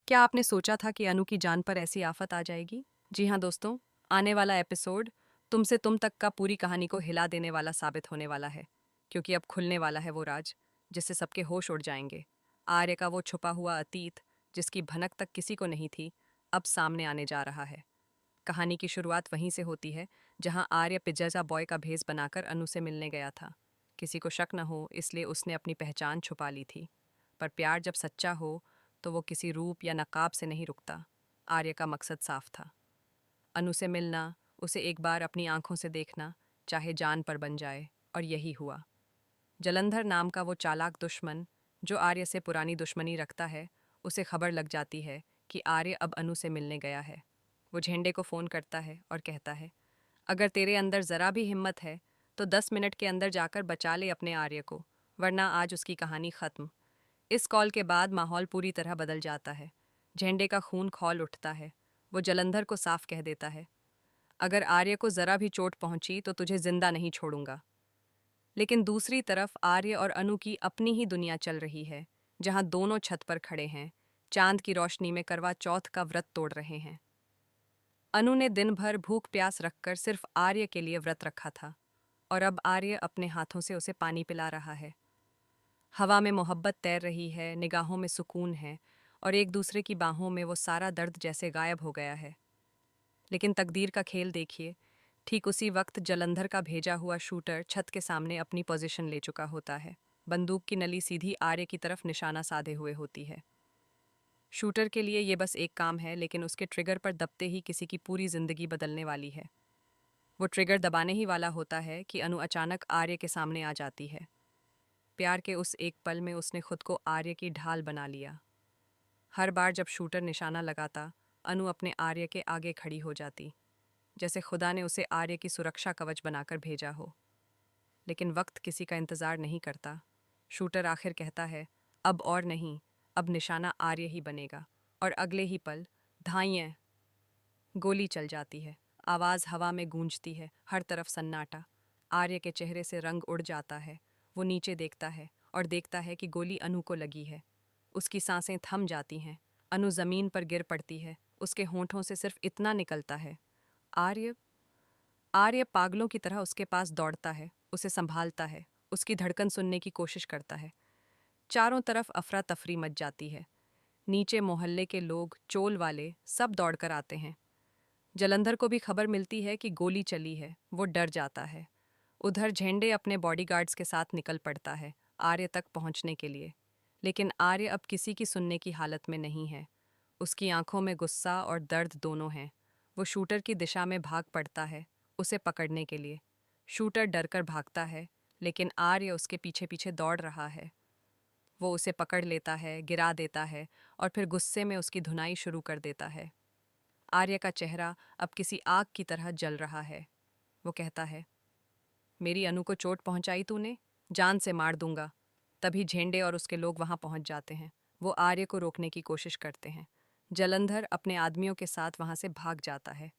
क्या आपने सोचा था कि अनु की जान पर ऐसी आफत आ जाएगी? जी हाँ दोस्तों, आने वाला एपिसोड तुमसे तुम तक का पूरी कहानी को हिला देने वाला साबित होने वाला है, क्योंकि अब खुलने वाला है वो राज जिससे सबके होश उड़ जाएंगे। आर्य का वो छुपा हुआ अतीत, जिसकी भनक तक किसी को नहीं थी, अब सामने आने जा रहा है। कहानी की शुरुआत वहीं से होती है जहां आर्य पिज्जा बॉय का भेस बनाकर अनु से मिलने गया था। किसी को शक न हो इसलिए उसने अपनी पहचान छुपा ली थी। पर प्यार जब सच्चा हो तो वो किसी रूप या नकाब से नहीं रुकता। आर्य का मकसद साफ था, अनु से मिलना, उसे एक बार अपनी आंखों से देखना, चाहे जान पर बन जाए। और यही हुआ। जलंधर नाम का वो चालाक दुश्मन जो आर्य से पुरानी दुश्मनी रखता है, उसे खबर लग जाती है कि आर्य अब अनु से मिलने गया है। वो झेंडे को फ़ोन करता है और कहता है, अगर तेरे अंदर ज़रा भी हिम्मत है तो 10 मिनट के अंदर जाकर बचा ले अपने आर्य को, वरना आज उसकी कहानी ख़त्म। इस कॉल के बाद माहौल पूरी तरह बदल जाता है। झेंडे का खून खौल उठता है। वो जलंधर को साफ कह देता है, अगर आर्य को जरा भी चोट पहुंची तो तुझे जिंदा नहीं छोड़ूंगा। लेकिन दूसरी तरफ आर्य और अनु की अपनी ही दुनिया चल रही है, जहां दोनों छत पर खड़े हैं, चांद की रोशनी में करवा चौथ का व्रत तोड़ रहे हैं। अनु ने दिन भर भूख प्यास रखकर सिर्फ आर्य के लिए व्रत रखा था, और अब आर्य अपने हाथों से उसे पानी पिला रहा है। हवा में मोहब्बत तैर रही है, निगाहों में सुकून है, और एक दूसरे की बाहों में वो सारा दर्द जैसे गायब हो गया है। लेकिन तकदीर का खेल देखिए, ठीक उसी वक्त जलंधर का भेजा हुआ शूटर छत के सामने अपनी पोजीशन ले चुका होता है। बंदूक की नली सीधी आर्य की तरफ निशाना साधे हुए होती है। शूटर के लिए ये बस एक काम है, लेकिन उसके ट्रिगर पर दबते ही किसी की पूरी जिंदगी बदलने वाली है। वो ट्रिगर दबाने ही वाला होता है कि अनु अचानक आर्य के सामने आ जाती है। प्यार के उस एक पल में उसने खुद को आर्य की ढाल बना लिया। हर बार जब शूटर निशाना लगाता, अनु अपने आर्य के आगे खड़ी हो जाती, जैसे खुदा ने उसे आर्य की सुरक्षा कवच बनाकर भेजा हो। लेकिन वक्त किसी का इंतजार नहीं करता। शूटर आखिर कहता है, अब और नहीं, अब निशाना आर्य ही बनेगा। और अगले ही पल, धाइयाँ, गोली चल जाती है। आवाज़ हवा में गूंजती है, हर तरफ सन्नाटा। आर्य के चेहरे से रंग उड़ जाता है। वो नीचे देखता है और देखता है कि गोली अनु को लगी है। उसकी सांसें थम जाती हैं। अनु जमीन पर गिर पड़ती है। उसके होंठों से सिर्फ इतना निकलता है, आर्य। आर्य पागलों की तरह उसके पास दौड़ता है, उसे संभालता है, उसकी धड़कन सुनने की कोशिश करता है। चारों तरफ अफरा तफरी मच जाती है। नीचे मोहल्ले के लोग, चोल वाले, सब दौड़कर आते हैं। जलंधर को भी खबर मिलती है कि गोली चली है। वो डर जाता है। उधर झेंडे अपने बॉडीगार्ड्स के साथ निकल पड़ता है आर्य तक पहुंचने के लिए। लेकिन आर्य अब किसी की सुनने की हालत में नहीं है। उसकी आंखों में गुस्सा और दर्द दोनों हैं। वो शूटर की दिशा में भाग पड़ता है, उसे पकड़ने के लिए। शूटर डरकर भागता है, लेकिन आर्य उसके पीछे पीछे दौड़ रहा है। वो उसे पकड़ लेता है, गिरा देता है, और फिर गुस्से में उसकी धुनाई शुरू कर देता है। आर्य का चेहरा अब किसी आग की तरह जल रहा है। वो कहता है, मेरी अनु को चोट पहुंचाई तूने, जान से मार दूंगा। तभी झेंडे और उसके लोग वहां पहुंच जाते हैं। वो आर्य को रोकने की कोशिश करते हैं। जलंधर अपने आदमियों के साथ वहां से भाग जाता है।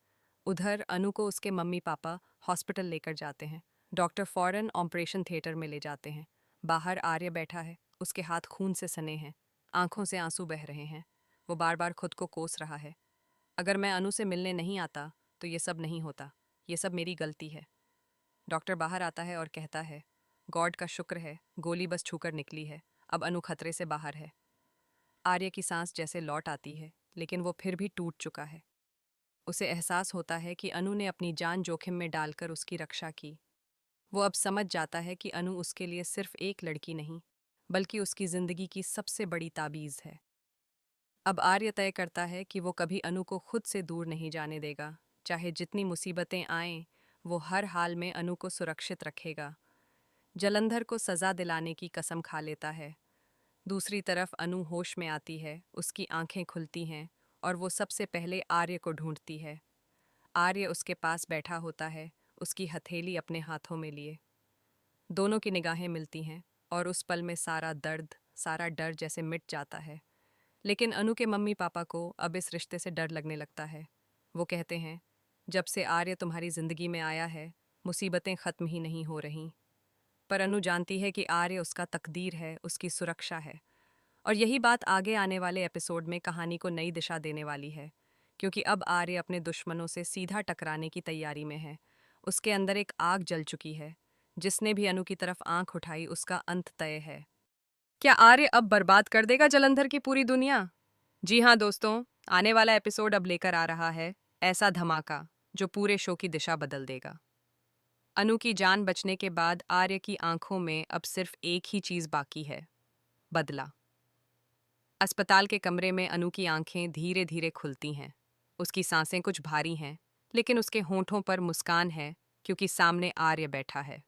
उधर अनु को उसके मम्मी पापा हॉस्पिटल लेकर जाते हैं। डॉक्टर फौरन ऑपरेशन थिएटर में ले जाते हैं। बाहर आर्य बैठा है, उसके हाथ खून से सने हैं, आंखों से आंसू बह रहे हैं। वो बार बार खुद को कोस रहा है, अगर मैं अनु से मिलने नहीं आता तो ये सब नहीं होता, ये सब मेरी गलती है। डॉक्टर बाहर आता है और कहता है, गॉड का शुक्र है, गोली बस छूकर निकली है, अब अनु खतरे से बाहर है। आर्य की सांस जैसे लौट आती है, लेकिन वो फिर भी टूट चुका है। उसे एहसास होता है कि अनु ने अपनी जान जोखिम में डालकर उसकी रक्षा की। वो अब समझ जाता है कि अनु उसके लिए सिर्फ एक लड़की नहीं, बल्कि उसकी जिंदगी की सबसे बड़ी ताबीज़ है। अब आर्य तय करता है कि वो कभी अनु को खुद से दूर नहीं जाने देगा। चाहे जितनी मुसीबतें आएं, वो हर हाल में अनु को सुरक्षित रखेगा। जलंधर को सज़ा दिलाने की कसम खा लेता है। दूसरी तरफ अनु होश में आती है, उसकी आंखें खुलती हैं, और वो सबसे पहले आर्य को ढूंढती है। आर्य उसके पास बैठा होता है, उसकी हथेली अपने हाथों में लिए। दोनों की निगाहें मिलती हैं, और उस पल में सारा दर्द, सारा डर जैसे मिट जाता है। लेकिन अनु के मम्मी पापा को अब इस रिश्ते से डर लगने लगता है। वो कहते हैं, जब से आर्य तुम्हारी ज़िंदगी में आया है, मुसीबतें ख़त्म ही नहीं हो रहीं। पर अनु जानती है कि आर्य उसका तकदीर है, उसकी सुरक्षा है। और यही बात आगे आने वाले एपिसोड में कहानी को नई दिशा देने वाली है, क्योंकि अब आर्य अपने दुश्मनों से सीधा टकराने की तैयारी में है। उसके अंदर एक आग जल चुकी है। जिसने भी अनु की तरफ आंख उठाई उसका अंत तय है। क्या आर्य अब बर्बाद कर देगा जलंधर की पूरी दुनिया? जी हाँ दोस्तों, आने वाला एपिसोड अब लेकर आ रहा है ऐसा धमाका जो पूरे शो की दिशा बदल देगा। अनु की जान बचने के बाद आर्य की आंखों में अब सिर्फ एक ही चीज बाकी है, बदला। अस्पताल के कमरे में अनु की आंखें धीरे धीरे खुलती हैं। उसकी सांसें कुछ भारी हैं, लेकिन उसके होंठों पर मुस्कान है, क्योंकि सामने आर्य बैठा है।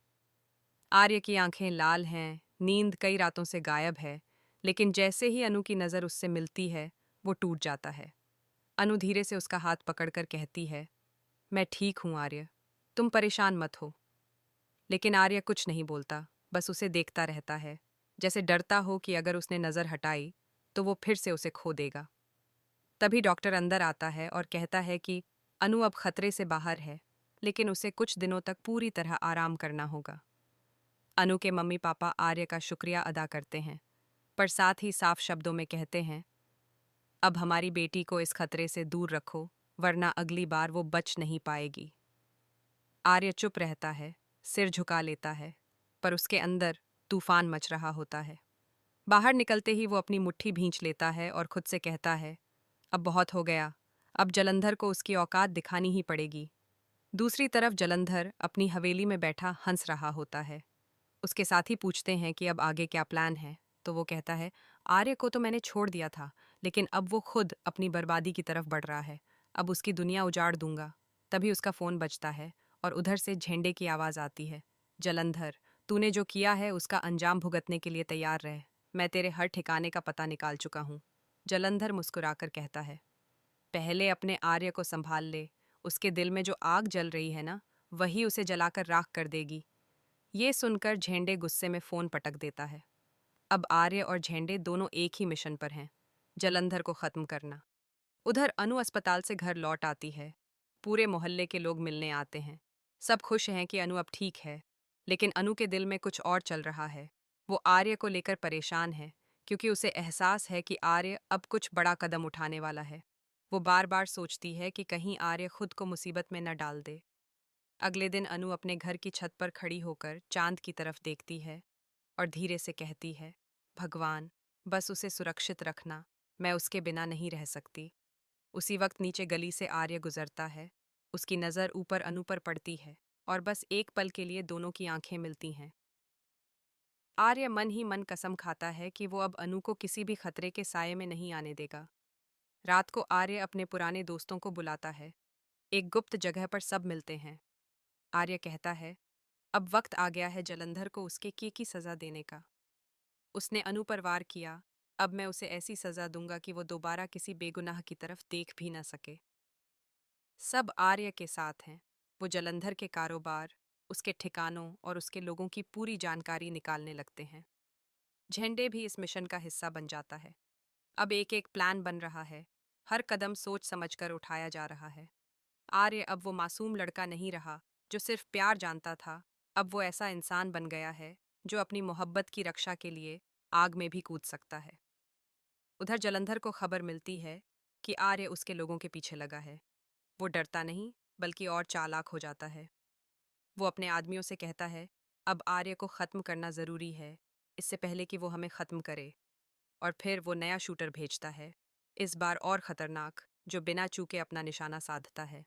आर्य की आंखें लाल हैं, नींद कई रातों से गायब है, लेकिन जैसे ही अनु की नज़र उससे मिलती है, वो टूट जाता है। अनु धीरे से उसका हाथ पकड़कर कहती है, मैं ठीक हूँ आर्य, तुम परेशान मत हो। लेकिन आर्य कुछ नहीं बोलता, बस उसे देखता रहता है, जैसे डरता हो कि अगर उसने नज़र हटाई तो वो फिर से उसे खो देगा। तभी डॉक्टर अंदर आता है और कहता है कि अनु अब खतरे से बाहर है, लेकिन उसे कुछ दिनों तक पूरी तरह आराम करना होगा। अनु के मम्मी पापा आर्य का शुक्रिया अदा करते हैं, पर साथ ही साफ शब्दों में कहते हैं, अब हमारी बेटी को इस खतरे से दूर रखो, वरना अगली बार वो बच नहीं पाएगी। आर्य चुप रहता है, सिर झुका लेता है, पर उसके अंदर तूफान मच रहा होता है। बाहर निकलते ही वो अपनी मुट्ठी भींच लेता है और खुद से कहता है, अब बहुत हो गया, अब जलंधर को उसकी औकात दिखानी ही पड़ेगी। दूसरी तरफ जलंधर अपनी हवेली में बैठा हंस रहा होता है। उसके साथी पूछते हैं कि अब आगे क्या प्लान है, तो वो कहता है, आर्य को तो मैंने छोड़ दिया था, लेकिन अब वो खुद अपनी बर्बादी की तरफ बढ़ रहा है। अब उसकी दुनिया उजाड़ दूंगा। तभी उसका फोन बजता है और उधर से झेंडे की आवाज आती है, जलंधर, तूने जो किया है उसका अंजाम भुगतने के लिए तैयार रह। मैं तेरे हर ठिकाने का पता निकाल चुका हूँ। जलंधर मुस्कुराकर कहता है, पहले अपने आर्य को संभाल ले। उसके दिल में जो आग जल रही है ना, वही उसे जलाकर राख कर देगी। ये सुनकर झेंडे गुस्से में फोन पटक देता है। अब आर्य और झेंडे दोनों एक ही मिशन पर हैं, जलंधर को खत्म करना। उधर अनु अस्पताल से घर लौट आती है। पूरे मोहल्ले के लोग मिलने आते हैं। सब खुश हैं कि अनु अब ठीक है, लेकिन अनु के दिल में कुछ और चल रहा है। वो आर्य को लेकर परेशान है, क्योंकि उसे एहसास है कि आर्य अब कुछ बड़ा कदम उठाने वाला है। वो बार बार सोचती है कि कहीं आर्य खुद को मुसीबत में न डाल दे। अगले दिन अनु अपने घर की छत पर खड़ी होकर चांद की तरफ देखती है और धीरे से कहती है, भगवान, बस उसे सुरक्षित रखना, मैं उसके बिना नहीं रह सकती। उसी वक्त नीचे गली से आर्य गुजरता है। उसकी नज़र ऊपर अनु पर पड़ती है और बस एक पल के लिए दोनों की आंखें मिलती हैं। आर्य मन ही मन कसम खाता है कि वो अब अनु को किसी भी खतरे के साये में नहीं आने देगा। रात को आर्य अपने पुराने दोस्तों को बुलाता है। एक गुप्त जगह पर सब मिलते हैं। आर्य कहता है, अब वक्त आ गया है जलंधर को उसके किए की सजा देने का। उसने अनु पर वार किया, अब मैं उसे ऐसी सजा दूंगा कि वो दोबारा किसी बेगुनाह की तरफ देख भी न सके। सब आर्य के साथ हैं। वो जलंधर के कारोबार, उसके ठिकानों और उसके लोगों की पूरी जानकारी निकालने लगते हैं। झंडे भी इस मिशन का हिस्सा बन जाता है। अब एक एक प्लान बन रहा है। हर कदम सोच समझकर उठाया जा रहा है। आर्य अब वो मासूम लड़का नहीं रहा जो सिर्फ प्यार जानता था। अब वो ऐसा इंसान बन गया है जो अपनी मोहब्बत की रक्षा के लिए आग में भी कूद सकता है। उधर जलंधर को खबर मिलती है कि आर्य उसके लोगों के पीछे लगा है। वो डरता नहीं, बल्कि और चालाक हो जाता है। वो अपने आदमियों से कहता है, अब आर्य को ख़त्म करना ज़रूरी है, इससे पहले कि वो हमें ख़त्म करे। और फिर वो नया शूटर भेजता है, इस बार और ख़तरनाक, जो बिना चूके अपना निशाना साधता है।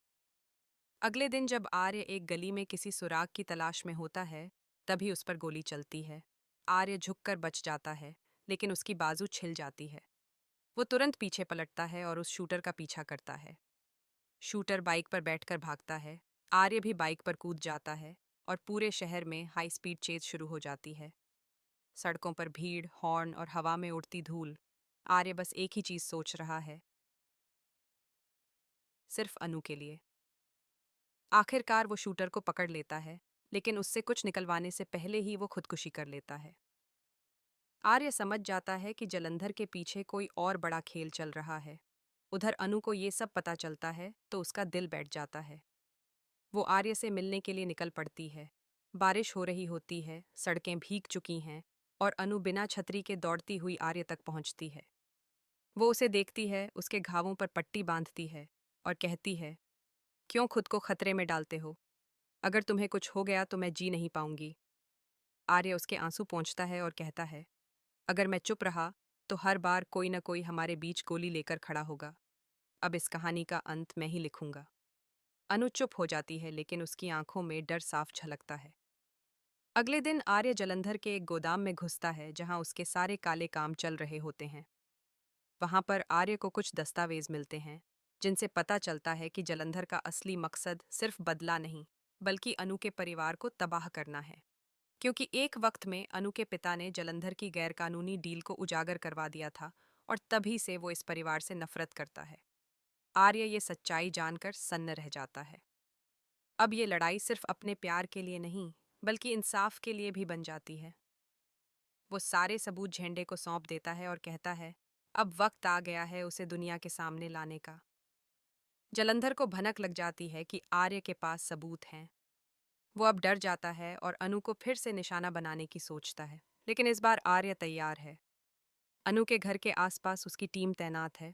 अगले दिन जब आर्य एक गली में किसी सुराग की तलाश में होता है, तभी उस पर गोली चलती है। आर्य झुककर बच जाता है, लेकिन उसकी बाजू छिल जाती है। वो तुरंत पीछे पलटता है और उस शूटर का पीछा करता है। शूटर बाइक पर बैठकर भागता है। आर्य भी बाइक पर कूद जाता है और पूरे शहर में हाई स्पीड चेज शुरू हो जाती है। सड़कों पर भीड़, हॉर्न और हवा में उड़ती धूल। आर्य बस एक ही चीज सोच रहा है, सिर्फ अनु के लिए। आखिरकार वो शूटर को पकड़ लेता है, लेकिन उससे कुछ निकलवाने से पहले ही वो खुदकुशी कर लेता है। आर्य समझ जाता है कि जलंधर के पीछे कोई और बड़ा खेल चल रहा है। उधर अनु को ये सब पता चलता है तो उसका दिल बैठ जाता है। वो आर्य से मिलने के लिए निकल पड़ती है। बारिश हो रही होती है, सड़कें भीग चुकी हैं और अनु बिना छतरी के दौड़ती हुई आर्य तक पहुंचती है। वो उसे देखती है, उसके घावों पर पट्टी बांधती है और कहती है, क्यों खुद को खतरे में डालते हो? अगर तुम्हें कुछ हो गया तो मैं जी नहीं पाऊंगी। आर्य उसके आंसू पोंछता है और कहता है, अगर मैं चुप रहा तो हर बार कोई न कोई हमारे बीच गोली लेकर खड़ा होगा। अब इस कहानी का अंत मैं ही लिखूंगा। अनु चुप हो जाती है, लेकिन उसकी आंखों में डर साफ झलकता है। अगले दिन आर्य जलंधर के एक गोदाम में घुसता है जहां उसके सारे काले काम चल रहे होते हैं। वहां पर आर्य को कुछ दस्तावेज मिलते हैं जिनसे पता चलता है कि जलंधर का असली मकसद सिर्फ बदला नहीं, बल्कि अनु के परिवार को तबाह करना है। क्योंकि एक वक्त में अनु के पिता ने जलंधर की गैरकानूनी डील को उजागर करवा दिया था और तभी से वो इस परिवार से नफरत करता है। आर्य ये सच्चाई जानकर सन्न रह जाता है। अब ये लड़ाई सिर्फ अपने प्यार के लिए नहीं, बल्कि इंसाफ के लिए भी बन जाती है। वो सारे सबूत झेंडे को सौंप देता है और कहता है, अब वक्त आ गया है उसे दुनिया के सामने लाने का। जलंधर को भनक लग जाती है कि आर्य के पास सबूत हैं। वो अब डर जाता है और अनु को फिर से निशाना बनाने की सोचता है, लेकिन इस बार आर्य तैयार है। अनु के घर के आसपास उसकी टीम तैनात है